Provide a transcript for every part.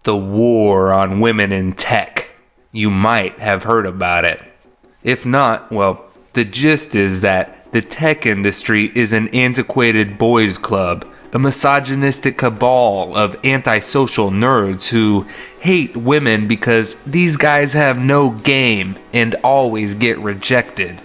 the war on women in tech. You might have heard about it. If not, well, the gist is that the tech industry is an antiquated boys' club, a misogynistic cabal of antisocial nerds who hate women because these guys have no game and always get rejected.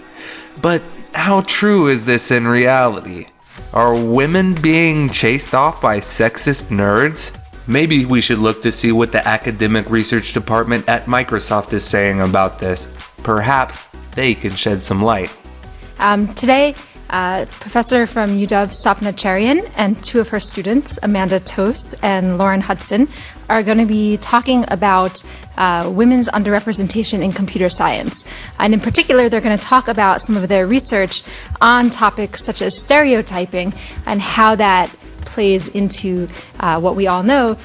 But how true is this in reality? Are women being chased off by sexist nerds? Maybe we should look to see what the academic research department at Microsoft is saying about this. Perhaps they can shed some light. Today, Professor from UW Sapna Cherian and two of her students, Amanda Tose and Lauren Hudson, are going to be talking about women's underrepresentation in computer science. And in particular, they're going to talk about some of their research on topics such as stereotyping and how that plays into what we all know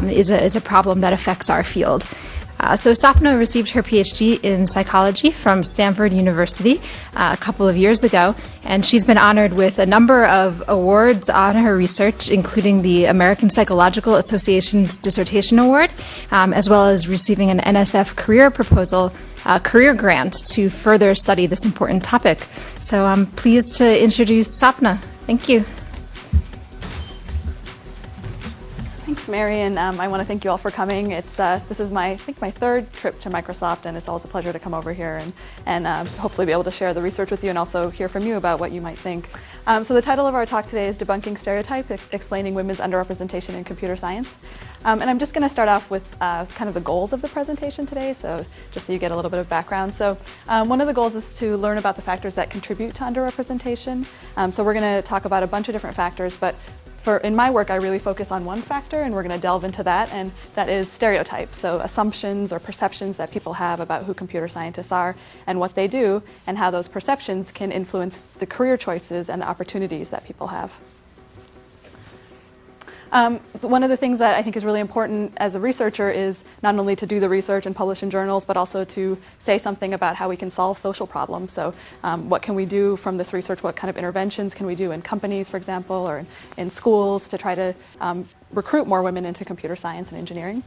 is a problem that affects our field. So Sapna received her PhD in psychology from Stanford University a couple of years ago, and she's been honored with a number of awards on her research, including the American Psychological Association's Dissertation Award, as well as receiving an NSF career grant to further study this important topic. So I'm pleased to introduce Sapna. Thank you. Thanks, Mary, and I want to thank you all for coming. This is my third trip to Microsoft, and it's always a pleasure to come over here and hopefully be able to share the research with you and also hear from you about what you might think. So the title of our talk today is Debunking Stereotype, Explaining Women's Underrepresentation in Computer Science. And I'm just going to start off with kind of the goals of the presentation today, so just so you get a little bit of background. So one of the goals is to learn about the factors that contribute to underrepresentation. So we're going to talk about a bunch of different factors, but in my work, I really focus on one factor, and we're going to delve into that, and that is stereotypes, so assumptions or perceptions that people have about who computer scientists are and what they do, and how those perceptions can influence the career choices and the opportunities that people have. One of the things that I think is really important as a researcher is not only to do the research and publish in journals, but also to say something about how we can solve social problems. So what can we do from this research? What kind of interventions can we do in companies, for example, or in schools to try to recruit more women into computer science and engineering?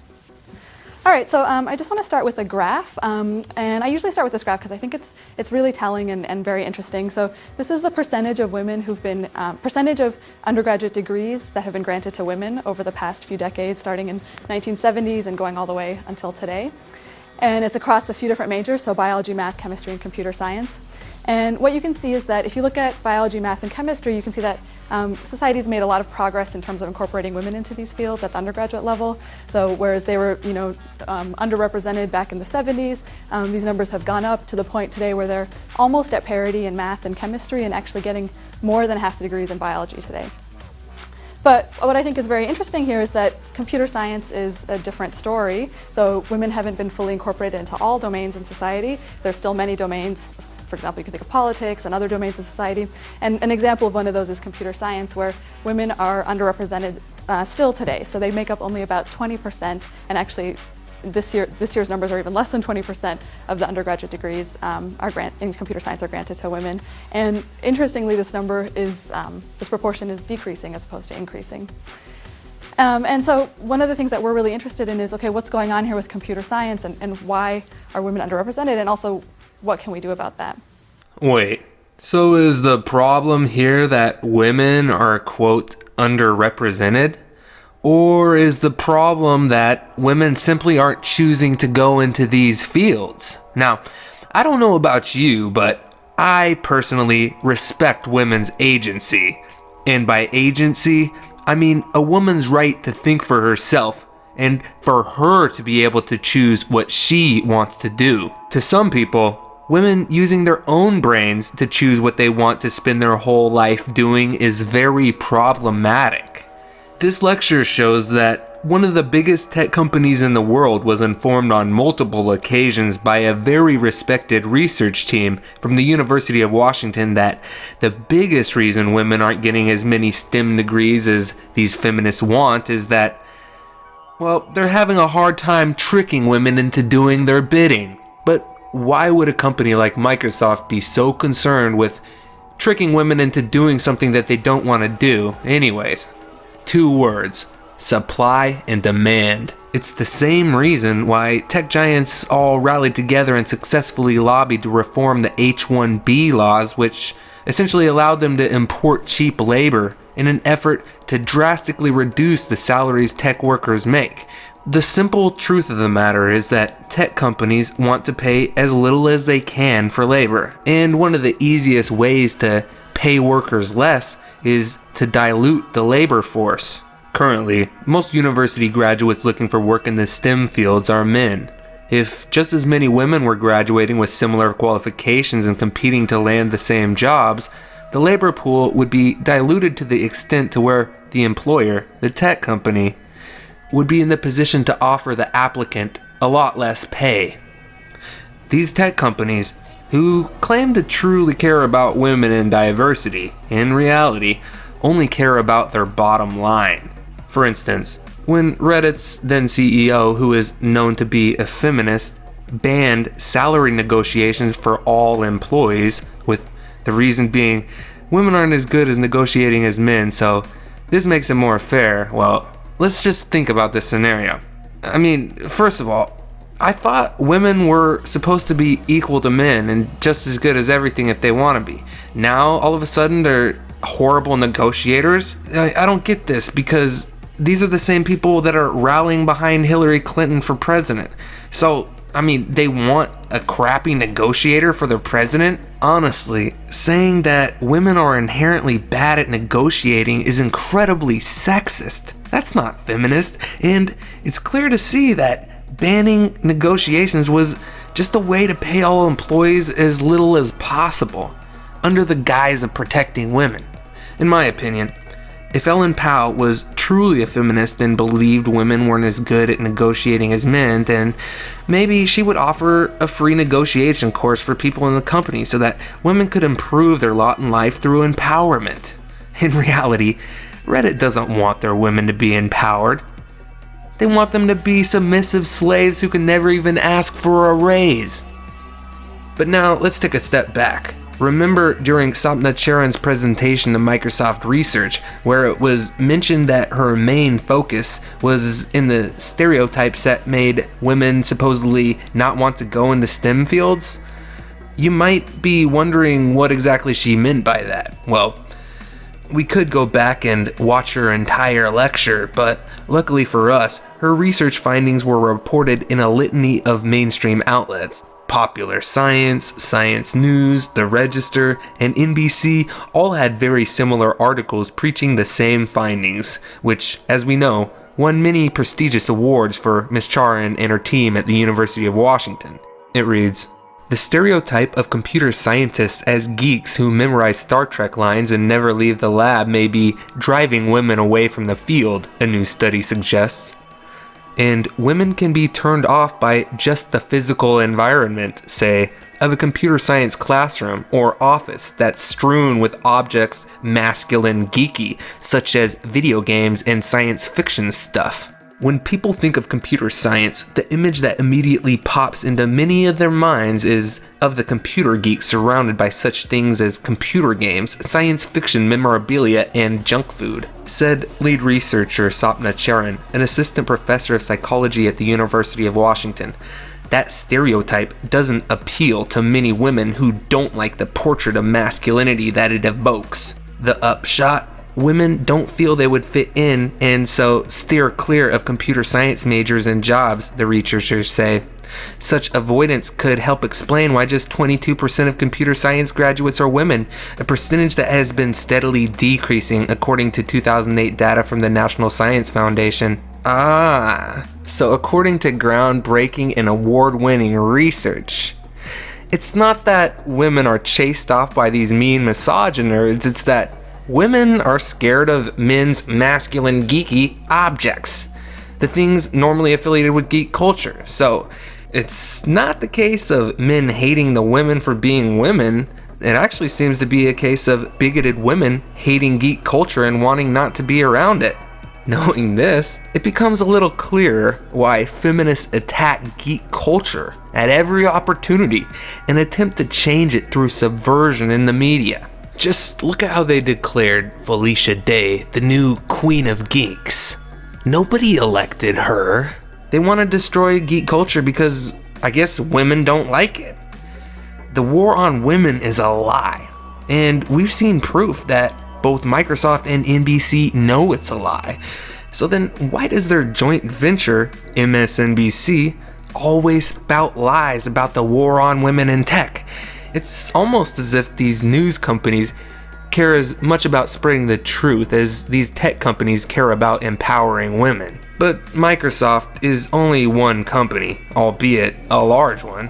All right, so I just want to start with a graph, and I usually start with this graph because I think it's really telling and very interesting. So this is the percentage of women who've been, percentage of undergraduate degrees that have been granted to women over the past few decades, starting in 1970s and going all the way until today. And it's across a few different majors, so biology, math, chemistry, and computer science. And what you can see is that if you look at biology, math, and chemistry, you can see that society's made a lot of progress in terms of incorporating women into these fields at the undergraduate level. So whereas they were, underrepresented back in the 70s, these numbers have gone up to the point today where they're almost at parity in math and chemistry and actually getting more than half the degrees in biology today. But what I think is very interesting here is that computer science is a different story. So women haven't been fully incorporated into all domains in society. There's still many domains. For example, you can think of politics and other domains of society. And an example of one of those is computer science, where women are underrepresented still today. So they make up only about 20%, and actually this year's numbers are even less than 20% of the undergraduate degrees in computer science are granted to women. And interestingly, this proportion is decreasing as opposed to increasing. And so one of the things that we're really interested in is, okay, what's going on here with computer science and why are women underrepresented, and also what can we do about that? Wait, so is the problem here that women are, quote, underrepresented? Or is the problem that women simply aren't choosing to go into these fields? Now, I don't know about you, but I personally respect women's agency. And by agency, I mean a woman's right to think for herself and for her to be able to choose what she wants to do. To some people, women using their own brains to choose what they want to spend their whole life doing is very problematic. This lecture shows that one of the biggest tech companies in the world was informed on multiple occasions by a very respected research team from the University of Washington that the biggest reason women aren't getting as many STEM degrees as these feminists want is that, well, they're having a hard time tricking women into doing their bidding. But why would a company like Microsoft be so concerned with tricking women into doing something that they don't want to do anyways? 2 words: supply and demand. It's the same reason why tech giants all rallied together and successfully lobbied to reform the H-1B laws, which essentially allowed them to import cheap labor in an effort to drastically reduce the salaries tech workers make. The simple truth of the matter is that tech companies want to pay as little as they can for labor, and one of the easiest ways to pay workers less is to dilute the labor force. Currently, most university graduates looking for work in the STEM fields are men. If just as many women were graduating with similar qualifications and competing to land the same jobs, the labor pool would be diluted to the extent to where the employer, the tech company, would be in the position to offer the applicant a lot less pay. These tech companies, who claim to truly care about women and diversity, in reality, only care about their bottom line. For instance, when Reddit's then CEO, who is known to be a feminist, banned salary negotiations for all employees, with the reason being women aren't as good as negotiating as men, so this makes it more fair. Well, let's just think about this scenario. I mean, first of all, I thought women were supposed to be equal to men and just as good as everything if they want to be. Now, all of a sudden, they're horrible negotiators? I don't get this, because these are the same people that are rallying behind Hillary Clinton for president. So, I mean, they want a crappy negotiator for their president? Honestly, saying that women are inherently bad at negotiating is incredibly sexist. That's not feminist, and it's clear to see that banning negotiations was just a way to pay all employees as little as possible, under the guise of protecting women. In my opinion, if Ellen Powell was truly a feminist and believed women weren't as good at negotiating as men, then maybe she would offer a free negotiation course for people in the company so that women could improve their lot in life through empowerment. In reality, Reddit doesn't want their women to be empowered. They want them to be submissive slaves who can never even ask for a raise. But now, let's take a step back. Remember during Sapna Charan's presentation to Microsoft Research, where it was mentioned that her main focus was in the stereotypes that made women supposedly not want to go into STEM fields? You might be wondering what exactly she meant by that. Well, we could go back and watch her entire lecture, but luckily for us, her research findings were reported in a litany of mainstream outlets. Popular Science, Science News, The Register, and NBC all had very similar articles preaching the same findings, which, as we know, won many prestigious awards for Ms. Charan and her team at the University of Washington. It reads, "The stereotype of computer scientists as geeks who memorize Star Trek lines and never leave the lab may be driving women away from the field," a new study suggests. And women can be turned off by just the physical environment, say, of a computer science classroom or office that's strewn with objects masculine geeky, such as video games and science fiction stuff. When people think of computer science, the image that immediately pops into many of their minds is of the computer geek surrounded by such things as computer games, science fiction memorabilia, and junk food, said lead researcher Sapna Charan, an assistant professor of psychology at the University of Washington. That stereotype doesn't appeal to many women who don't like the portrait of masculinity that it evokes. The upshot? Women don't feel they would fit in and so steer clear of computer science majors and jobs, the researchers say. Such avoidance could help explain why just 22% of computer science graduates are women, a percentage that has been steadily decreasing according to 2008 data from the National Science Foundation. So according to groundbreaking and award-winning research, it's not that women are chased off by these mean misogynists, it's that women are scared of men's masculine geeky objects, the things normally affiliated with geek culture. So it's not the case of men hating the women for being women. It actually seems to be a case of bigoted women hating geek culture and wanting not to be around it. Knowing this, it becomes a little clearer why feminists attack geek culture at every opportunity and attempt to change it through subversion in the media. Just look at how they declared Felicia Day the new Queen of Geeks. Nobody elected her. They want to destroy geek culture because I guess women don't like it. The war on women is a lie, and we've seen proof that both Microsoft and NBC know it's a lie. So then why does their joint venture, MSNBC, always spout lies about the war on women in tech? It's almost as if these news companies care as much about spreading the truth as these tech companies care about empowering women. But Microsoft is only one company, albeit a large one.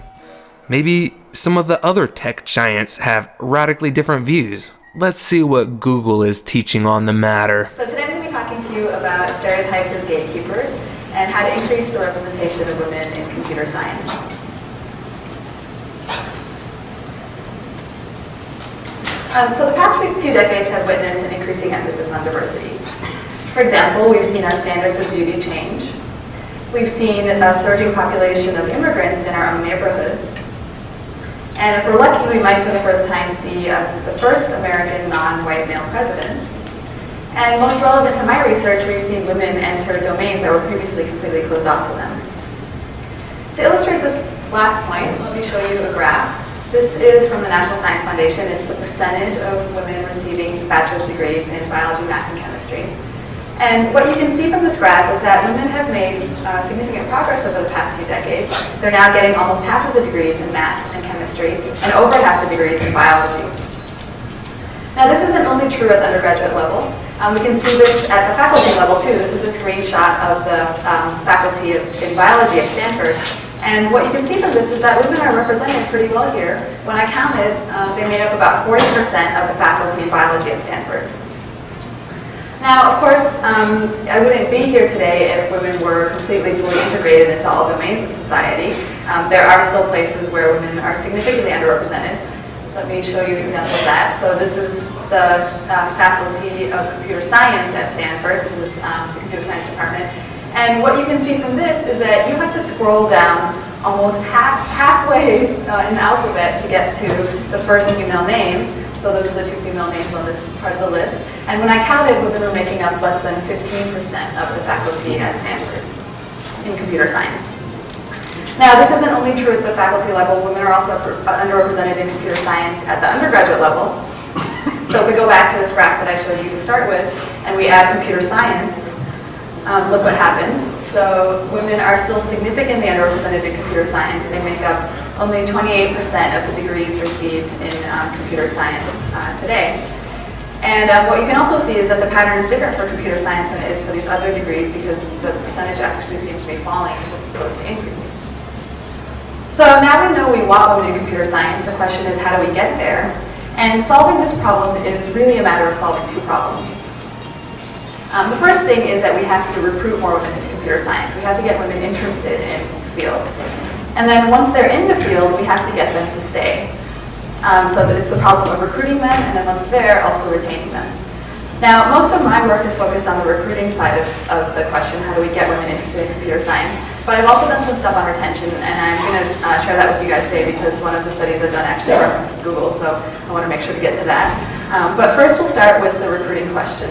Maybe some of the other tech giants have radically different views. Let's see what Google is teaching on the matter. So today I'm going to be talking to you about stereotypes as gatekeepers and how to increase the representation of women in computer science. So the past few decades have witnessed an increasing emphasis on diversity. For example, we've seen our standards of beauty change. We've seen a surging population of immigrants in our own neighborhoods. And if we're lucky, we might for the first time see the first American non-white male president. And most relevant to my research, we've seen women enter domains that were previously completely closed off to them. To illustrate this last point, let me show you a graph. This is from the National Science Foundation. It's the percentage of women receiving bachelor's degrees in biology, math, and chemistry. And what you can see from this graph is that women have made significant progress over the past few decades. They're now getting almost half of the degrees in math and chemistry, and over half the degrees in biology. Now this isn't only true at the undergraduate level. We can see this at the faculty level too. This is a screenshot of the faculty in biology at Stanford. And what you can see from this is that women are represented pretty well here. When I counted, they made up about 40% of the faculty in biology at Stanford. Now, of course, I wouldn't be here today if women were completely fully integrated into all domains of society. There are still places where women are significantly underrepresented. Let me show you an example of that. So this is the faculty of computer science at Stanford. This is the computer science department. And what you can see from this is that you have to scroll down almost halfway in the alphabet to get to the first female name. So those are the two female names on this part of the list. And when I counted, women were making up less than 15% of the faculty at Stanford in computer science. Now, this isn't only true at the faculty level. Women are also underrepresented in computer science at the undergraduate level. So if we go back to this graph that I showed you to start with, and we add computer science, look what happens. So women are still significantly underrepresented in computer science. They make up only 28% of the degrees received in computer science today. And what you can also see is that the pattern is different for computer science than it is for these other degrees because the percentage actually seems to be falling as opposed to increasing. So now we know we want women in computer science. The question is, how do we get there? And solving this problem is really a matter of solving two problems. The first thing is that we have to recruit more women into computer science. We have to get women interested in the field. And then once they're in the field, we have to get them to stay. So that it's the problem of recruiting them, and then once there, also retaining them. Now, most of my work is focused on the recruiting side of the question, how do we get women interested in computer science? But I've also done some stuff on retention, and I'm going to share that with you guys today because one of the studies I've done actually references Google, so I want to make sure to get to that. But first, we'll start with the recruiting question.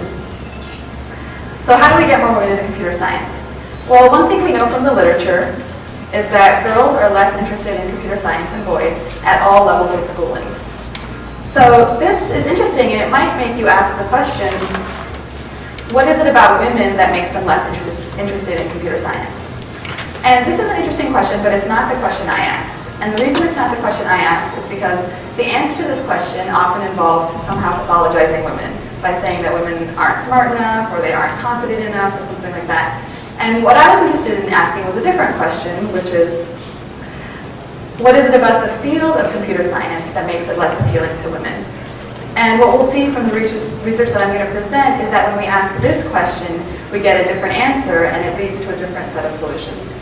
So how do we get more women into computer science? Well, one thing we know from the literature is that girls are less interested in computer science than boys at all levels of schooling. So this is interesting, and it might make you ask the question, what is it about women that makes them less interested in computer science? And this is an interesting question, but it's not the question I asked. And the reason it's not the question I asked is because the answer to this question often involves somehow pathologizing women by saying that women aren't smart enough, or they aren't confident enough, or something like that. And what I was interested in asking was a different question, which is, what is it about the field of computer science that makes it less appealing to women? And what we'll see from the research that I'm going to present is that when we ask this question, we get a different answer, and it leads to a different set of solutions.